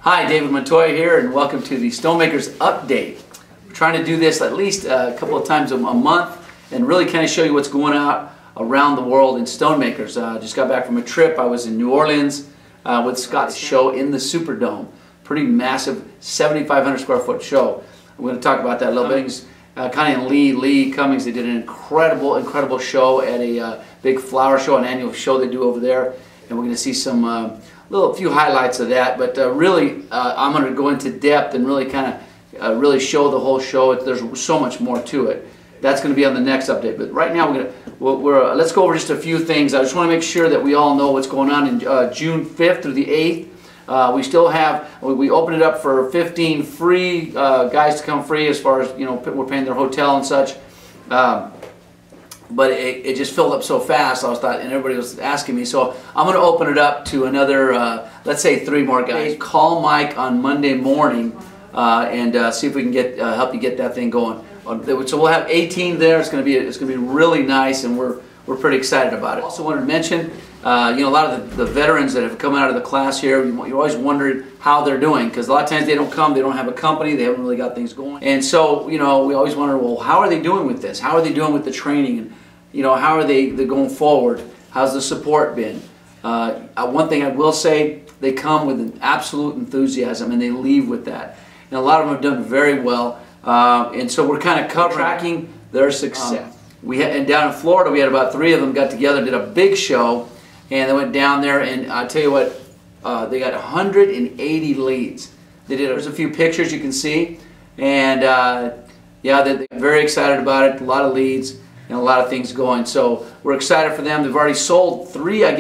Hi, David Montoya here, and welcome to the StoneMakers Update. We're trying to do this at least a couple of times a month and really kind of show you what's going on around the world in StoneMakers. Just got back from a trip. I was in New Orleans with Scott's show in the Superdome. Pretty massive 7,500 square foot show. We're going to talk about that a little bit. Connie and Lee Cummings, they did an incredible show at a big flower show, an annual show they do over there. And we're going to see some few highlights of that, but really I'm going to go into depth and really kind of really show the whole show. There's so much more to it. That's going to be on the next update. But right now let's go over just a few things. I just want to make sure that we all know what's going on in June 5th through the 8th. We opened it up for 15 free guys to come free, as far as, you know, we're paying their hotel and such. But it just filled up so fast, and everybody was asking me. So I'm going to open it up to another, let's say 3 more guys. Call Mike on Monday morning and see if we can help you get that thing going. So we'll have 18 there. It's going to be really nice, and we're pretty excited about it. Also wanted to mention, you know, a lot of the veterans that have come out of the class here, you always wondered how they're doing, because a lot of times they don't come, they don't have a company, they haven't really got things going. And so, you know, we always wonder, well, how are they doing with this? How are they doing with the training? And, you know, how are they going forward? How's the support been? One thing I will say, they come with an absolute enthusiasm, and they leave with that. And a lot of them have done very well, and so we're kind of tracking their success. And down in Florida, we had about 3 of them got together, did a big show, and they went down there, and I'll tell you what, they got 180 leads. There's a few pictures you can see, and yeah, they're very excited about it. A lot of leads and a lot of things going. So we're excited for them. They've already sold 3 of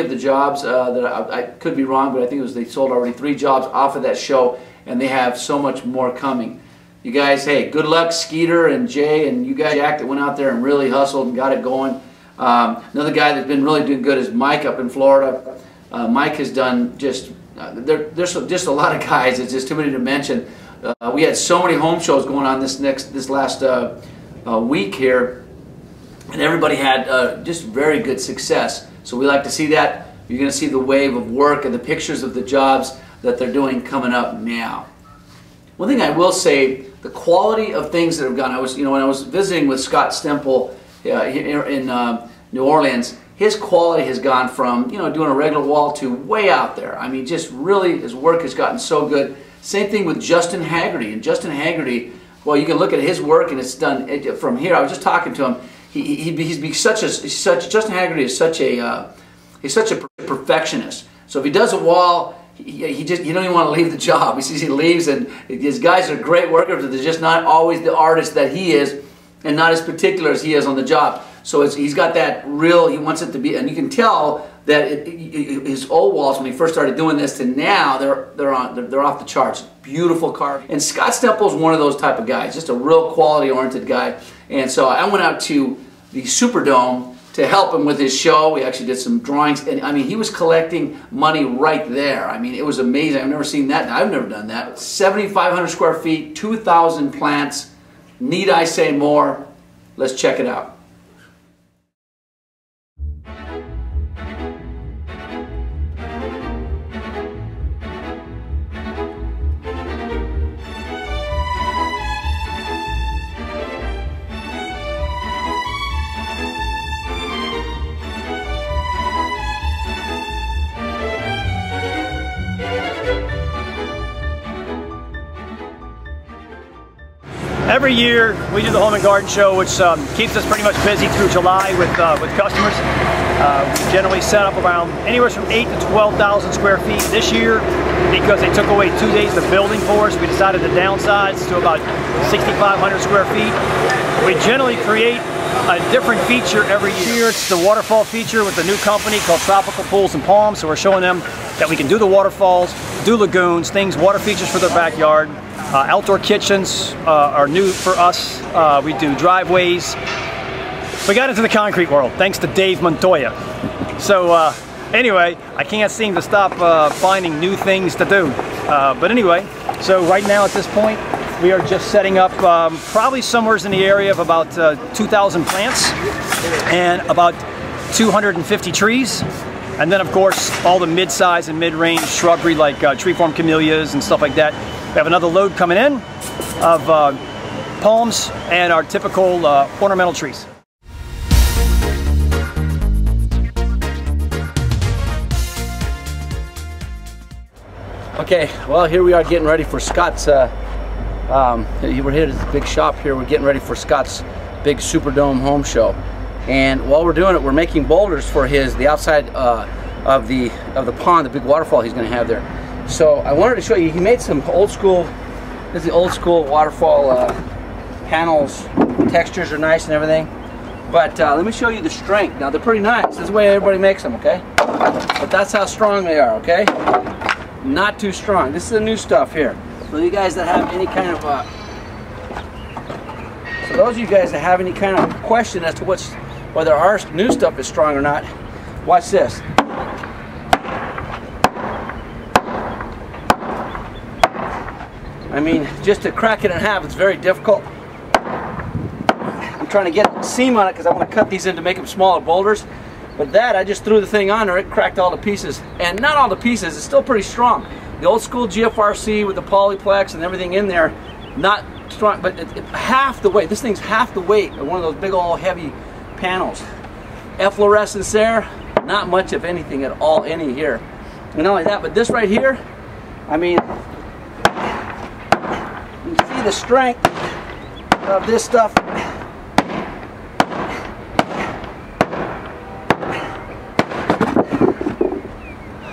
the jobs. That I could be wrong, but I think they sold already 3 jobs off of that show, and they have so much more coming. You guys, hey, good luck, Skeeter and Jay, and you guys, Jack, that went out there and really hustled and got it going. Another guy that's been really doing good is Mike up in Florida. Mike has done there's just a lot of guys. It's just too many to mention. We had so many home shows going on this last week here, and everybody had just very good success. So we like to see that. You're going to see the wave of work and the pictures of the jobs that they're doing coming up now. One thing I will say, the quality of things that have gone. When I was visiting with Scott Stemple here in New Orleans, his quality has gone from, you know, doing a regular wall to way out there. I mean, just really, his work has gotten so good. Same thing with Justin Haggardy. And Justin Haggardy, well, you can look at his work, and it's done from here. I was just talking to him. Justin Haggardy is he's such a perfectionist. So if he does a wall, he don't even want to leave the job. He leaves, and his guys are great workers, but they're just not always the artist that he is, and not as particular as he is on the job. So he's got that real, he wants it to be, and you can tell that his old walls, when he first started doing this to now, they're off the charts. Beautiful carving. And Scott Stemple is one of those type of guys, just a real quality-oriented guy. And so I went out to the Superdome to help him with his show. We actually did some drawings, and I mean, he was collecting money right there. I mean, it was amazing. I've never seen that. I've never done that. 7,500 square feet, 2,000 plants. Need I say more? Let's check it out. Every year we do the Home and Garden Show, which keeps us pretty much busy through July with customers. We generally set up around anywhere from 8,000 to 12,000 square feet. This year, because they took away 2 days of building for us, we decided to downsize to about 6,500 square feet. We generally create a different feature every year. It's the waterfall feature with a new company called Tropical Pools and Palms. So we're showing them that we can do the waterfalls, do lagoons, water features for their backyard. Outdoor kitchens are new for us. We do driveways. We got into the concrete world thanks to Dave Montoya. So anyway, I can't seem to stop finding new things to do. But anyway, so right now at this point, we are just setting up probably somewhere in the area of about 2,000 plants and about 250 trees. And then of course all the mid-size and mid-range shrubbery like tree-form camellias and stuff like that. We have another load coming in of palms and our typical ornamental trees. Okay, well here we are getting ready for Scott's, we're here at this big shop here, we're getting ready for Scott's big Superdome home show. And while we're doing it, we're making boulders for the outside of the pond, the big waterfall he's going to have there. So I wanted to show you, he made some old school, this is the old school waterfall panels, textures are nice and everything. But let me show you the strength. Now they're pretty nice, this is the way everybody makes them, okay? But that's how strong they are, okay? Not too strong. This is the new stuff here. So you guys that have any kind of so those of you guys that have any kind of question as to whether our new stuff is strong or not, watch this. I mean, just to crack it in half, it's very difficult. I'm trying to get a seam on it because I want to cut these in to make them smaller boulders. But that, I just threw the thing on there, it cracked all the pieces. And not all the pieces, it's still pretty strong. The old school GFRC with the polyplex and everything in there, not strong, but half the weight. This thing's half the weight of one of those big old heavy panels. Efflorescence there, not much of anything at all, any here. And not only that, but this right here, I mean, you can see the strength of this stuff.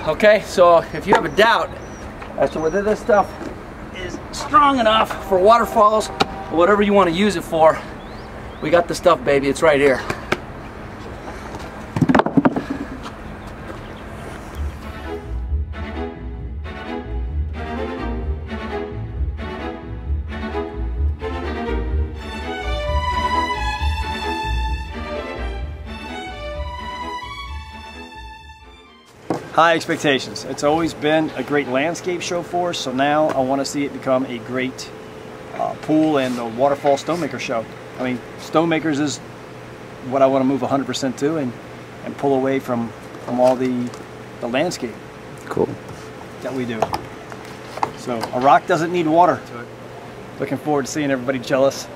Okay, so if you have a doubt as to whether this stuff is strong enough for waterfalls or whatever you want to use it for, we got the stuff, baby. It's right here. High expectations. It's always been a great landscape show for us, so now I want to see it become a great pool and a waterfall StoneMakers show. I mean, StoneMakers is what I want to move 100% to and pull away from all the landscape. Cool. That we do. So a rock doesn't need water to it. Looking forward to seeing everybody jealous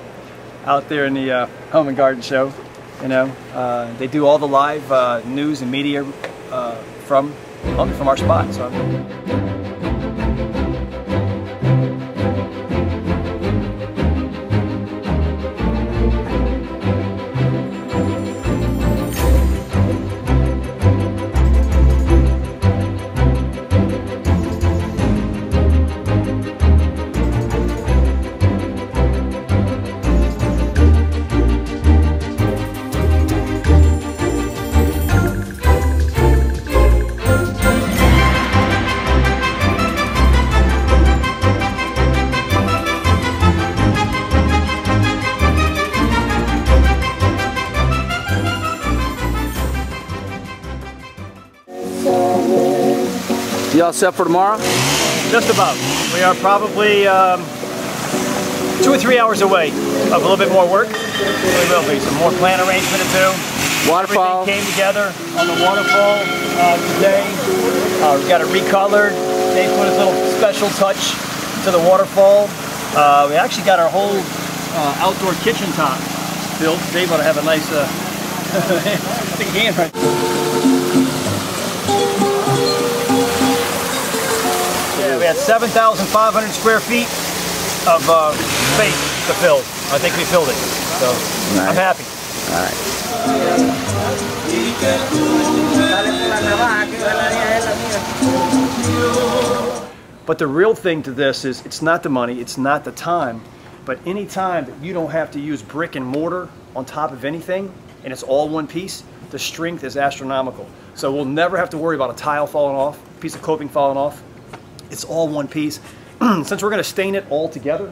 out there in the Home and Garden show. You know, they do all the live news and media from our spot. So You all set for tomorrow? just about. We are probably 2 or 3 hours away of a little bit more work. There will be some more plant arrangement to do. Waterfall. Everything came together on the waterfall today. We got it recolored. They put a little special touch to the waterfall. We actually got our whole outdoor kitchen top built. Dave ought to have a nice big hand right there. Yeah, we had 7,500 square feet of space to fill. I think we filled it. So I'm happy. All right. But the real thing to this is it's not the money, it's not the time, but any time that you don't have to use brick and mortar on top of anything and it's all one piece, the strength is astronomical. So we'll never have to worry about a tile falling off, a piece of coping falling off. It's all one piece. Since we're going to stain it all together,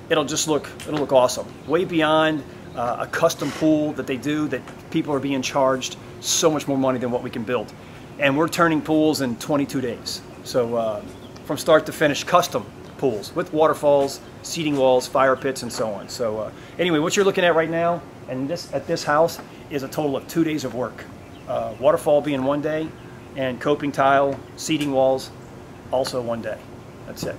it'll look awesome. Way beyond a custom pool that they do that people are being charged so much more money than what we can build. And we're turning pools in 22 days. So from start to finish, custom pools with waterfalls, seating walls, fire pits, and so on. So anyway, what you're looking at right now and at this house is a total of 2 days of work. waterfall being one day, and coping tile, seating walls, also one day. That's it.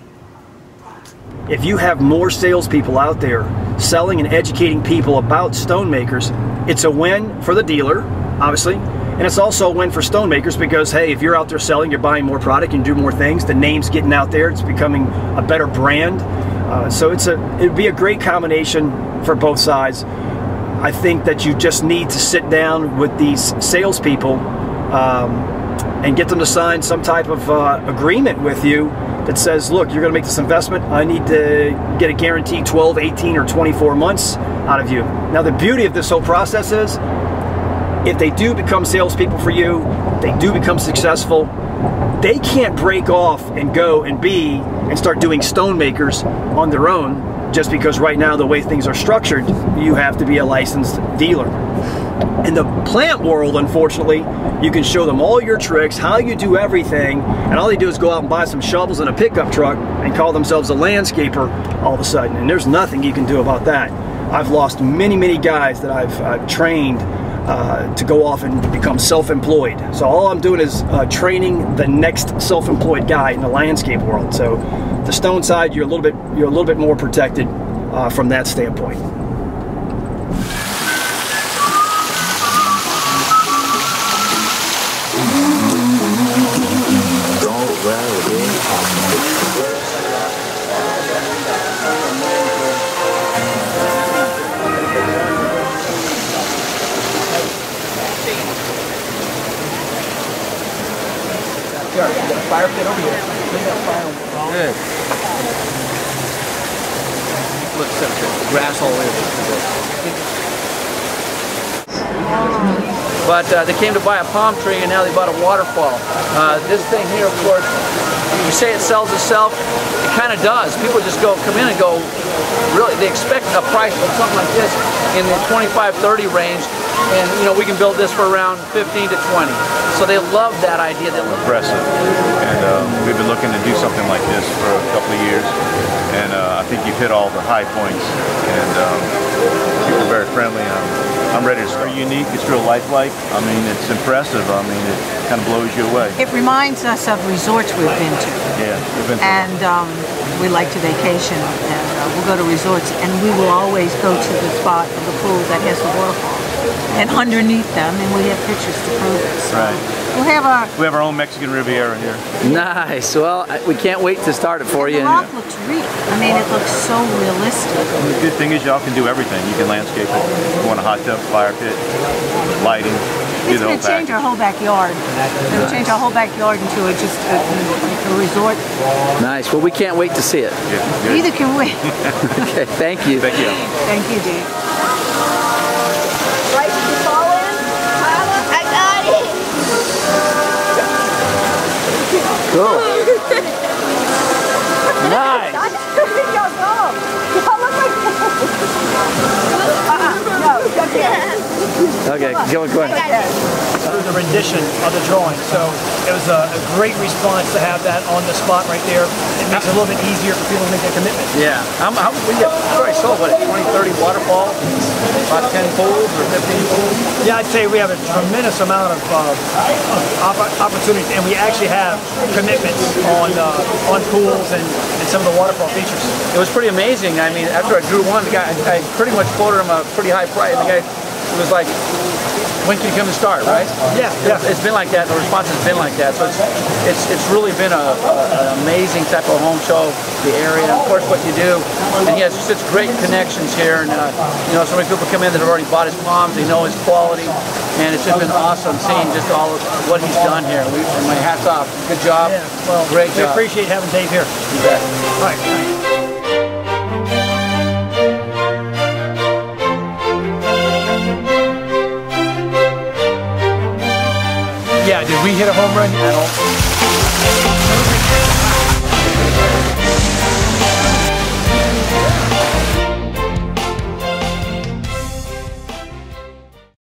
If you have more salespeople out there selling and educating people about StoneMakers, it's a win for the dealer, obviously, and it's also a win for StoneMakers because, hey, if you're out there selling, you're buying more product and do more things, the name's getting out there, it's becoming a better brand. So it'd be a great combination for both sides. I think that you just need to sit down with these salespeople and get them to sign some type of agreement with you that says, look, you're going to make this investment. I need to get a guaranteed 12, 18, or 24 months out of you. Now, the beauty of this whole process is, if they do become salespeople for you, they do become successful, they can't break off and go and start doing StoneMakers on their own, just because right now the way things are structured, you have to be a licensed dealer. In the plant world, unfortunately, you can show them all your tricks, how you do everything, and all they do is go out and buy some shovels and a pickup truck and call themselves a landscaper all of a sudden, and there's nothing you can do about that. I've lost many, many guys that I've trained to go off and become self-employed. So all I'm doing is training the next self-employed guy in the landscape world. So the stone side, you're a little bit more protected from that standpoint. You got a fire pit over here. Clean that fire. Good. Look, the grass all the way. But they came to buy a palm tree and now they bought a waterfall. This thing here, of course, you say it sells itself, it kind of does. People just come in and go, really, they expect a price of something like this in the 25, 30 range. And you know, we can build this for around 15 to 20. So they love that idea. They love impressive. And we've been looking to do something like this for a couple of years. And I think you've hit all the high points. And people are very friendly. I'm ready to start. It's unique. It's real lifelike. I mean, it's impressive. I mean, it kind of blows you away. It reminds us of resorts we've been to. Yeah, we've been to. And we like to vacation, and we'll go to resorts, and we will always go to the spot of the pool that has the waterfall. And underneath them, and we have pictures to prove it. So right. We have our own Mexican Riviera here. Nice. Well, we can't wait to start it for you. The rock looks real. I mean, it looks so realistic. And the good thing is y'all can do everything. You can landscape it. You want a hot tub, fire pit, lighting. It's going to change our whole backyard. It's going to change our whole backyard into a resort. Nice. Well, we can't wait to see it. Yeah, neither can we. Okay. Thank you. Thank you. Thank you, Dee. Cool. Nice. Okay, go ahead. Through the rendition of the drawing, so it was a great response to have that on the spot right there. It makes it a little bit easier for people to make their commitment. Yeah. We already sold, what, 20, 30 waterfalls? About 10 pools or 15 pools? Yeah, I'd say we have a tremendous amount of opportunities, and we actually have commitments on pools and some of the waterfall features. It was pretty amazing. I mean, after I drew one, the guy, I pretty much quoted him a pretty high price. The guy was like, when can you come and start, right? Yeah, yeah. It's been like that. The response has been like that. So it's really been an amazing type of home show, the area, and of course what you do. And he has such great connections here, and you know, so many people come in that have already bought his palms. They know his quality, and it's just been awesome seeing just all of what he's done here. And my hat's off. Good job. Yeah, well, great job. We appreciate having Dave here. You bet. All right. Thanks. Yeah, did we hit a home run?